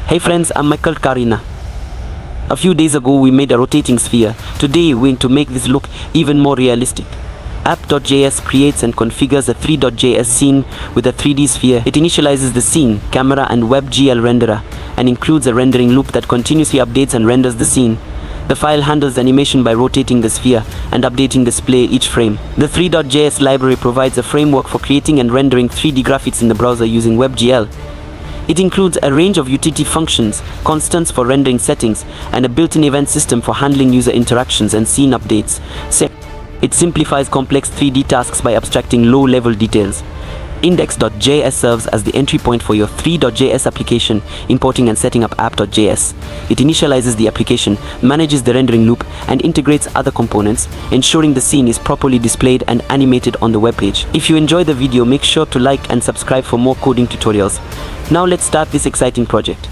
Hey friends, I'm Michael Karina. A few days ago we made a rotating sphere. Today we're going to make this look even more realistic. App.js creates and configures a 3.js scene with a 3D sphere. It initializes the scene, camera and Webgl renderer and includes a rendering loop that continuously updates and renders the scene. The file handles animation by rotating the sphere and updating display each frame. The 3.js library provides a framework for creating and rendering 3D graphics in the browser using Webgl. It includes a range of utility functions, constants for rendering settings, and a built-in event system for handling user interactions and scene updates. It simplifies complex 3D tasks by abstracting low-level details. Index.js serves as the entry point for your 3.js application, importing and setting up app.js. It initializes the application, manages the rendering loop, and integrates other components, ensuring the scene is properly displayed and animated on the webpage. If you enjoy the video, make sure to like and subscribe for more coding tutorials. Now let's start this exciting project.